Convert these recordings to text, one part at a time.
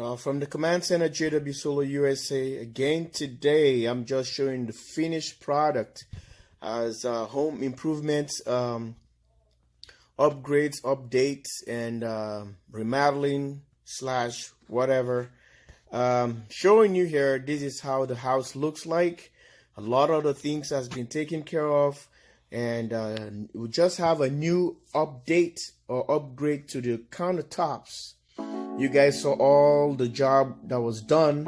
From the command center jwsolarusa again. Today I'm just showing the finished product as home improvements, upgrades, updates, and remodeling slash whatever. Showing you here, this is how the house looks like. A lot of the things has been taken care of, and we just have a new update or upgrade to the countertops. You guys saw all the job that was done,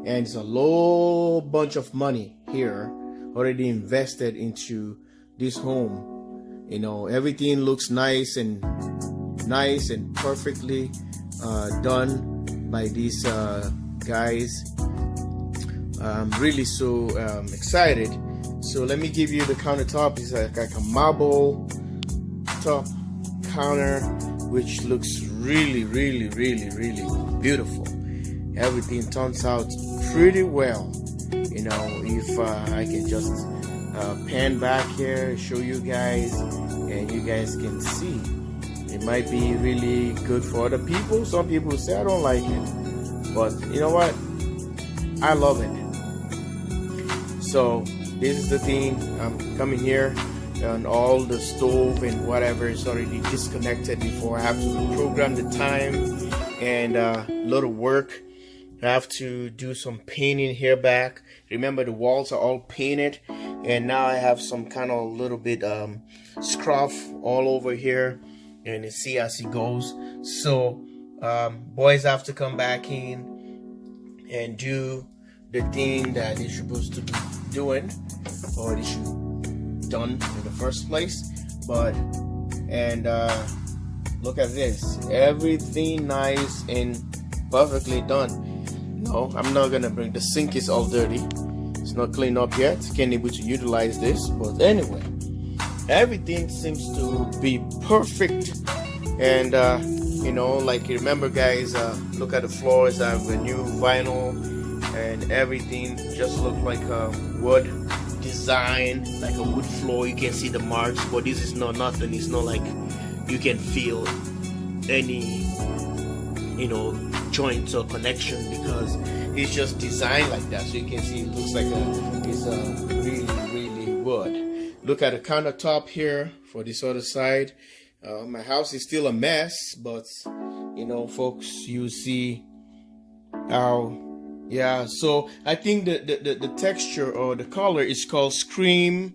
and it's a low bunch of money here already invested into this home. You know, everything looks nice and perfectly done by these guys. I'm really so excited. So let me give you the countertop. It's like a marble top counter, which looks really beautiful. Everything turns out pretty well. You know, if I can just pan back here, show you guys, and you guys can see, it might be really good for other people. Some people say I don't like it, but you know what, I love it. So this is the thing. I'm coming here, and all the stove and whatever is already disconnected before. I have to reprogram the time and a lot of work. I have to do some painting here back. Remember, the walls are all painted, and now I have some kind of little bit scruff all over here, and you see as it goes. So boys have to come back in and do the thing that they're supposed to be doing, or they should done in the first place. But look at this, everything nice and perfectly done. No, I'm not gonna bring, the sink is all dirty, it's not cleaned up yet, can't able to utilize this. But anyway, everything seems to be perfect. And you know, like, remember guys, look at the floors. I have a new vinyl, and everything just look like a wood design, like a wood floor. You can see the marks, but this is not nothing. It's not like you can feel any, you know, joints or connection, because it's just designed like that. So you can see it looks like it's really wood. Look at the countertop here for this other side. My house is still a mess, but you know, folks, you see how. Yeah, so I think the texture or the color is called Crema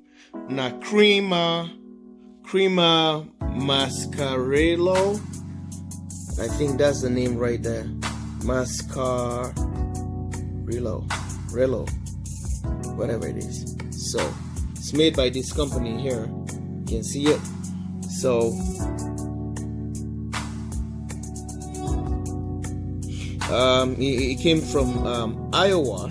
Mascarello. I think that's the name right there. Mascarello, whatever it is. So it's made by this company here. You can see it. So it came from Iowa.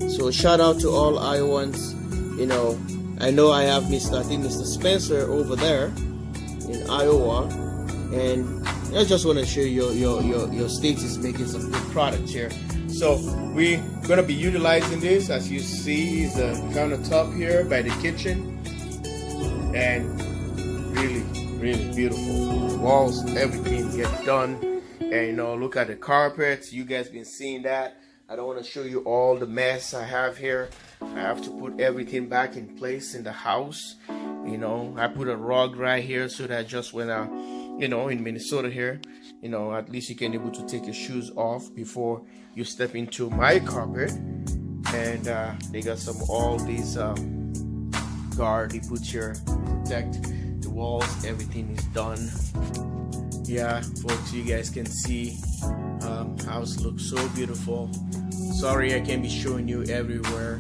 So shout out to all Iowans. You know I have Mr. Spencer over there in Iowa, and I just want to show you your state is making some good products here. So we're gonna be utilizing this. As you see, is the countertop here by the kitchen, and really beautiful. The walls, everything get done. And you know, look at the carpets. You guys been seeing that. I don't want to show you all the mess I have here. I have to put everything back in place in the house. You know, I put a rug right here so that just when I, you know, in Minnesota here, you know, at least you can able to take your shoes off before you step into my carpet. And they got all these guard they put here to protect the walls. Everything is done. Yeah, folks, you guys can see house looks so beautiful. Sorry I can't be showing you everywhere.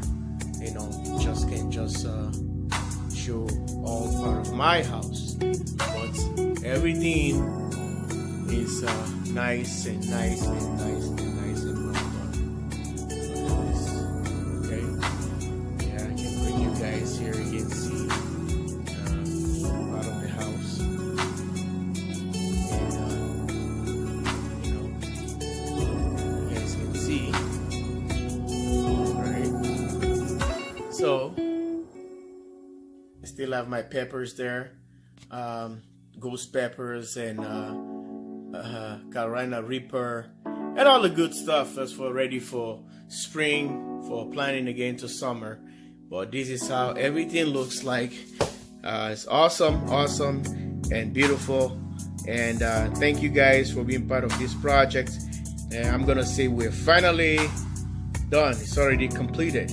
You know, just can't show all part of my house, but everything is nice and well done. Okay, yeah, I can bring you guys here. You can see part of the house. So I still have my peppers there, ghost peppers and Carolina Reaper and all the good stuff that's for ready for spring, for planning again to summer. But this is how everything looks like. It's awesome and beautiful, and thank you guys for being part of this project. And I'm gonna say we're finally done. It's already completed.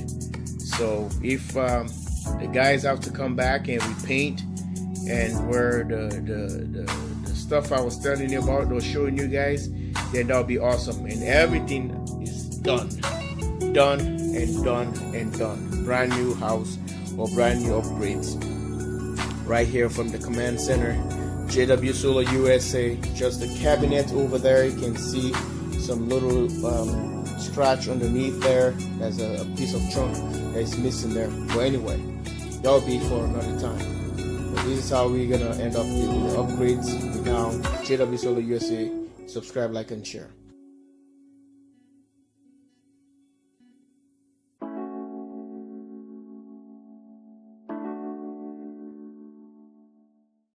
So if the guys have to come back and repaint and where the stuff I was telling you about, or showing you guys, then that'll be awesome. And everything is done and done. Brand new house or brand new upgrades right here from the command center, JW Solar USA. Just the cabinet over there, you can see some little scratch underneath there. There's a piece of trunk that is missing there. But anyway, that'll be for another time. But this is how we're gonna end up with the upgrades. Now, JW Solar USA. Subscribe, like, and share.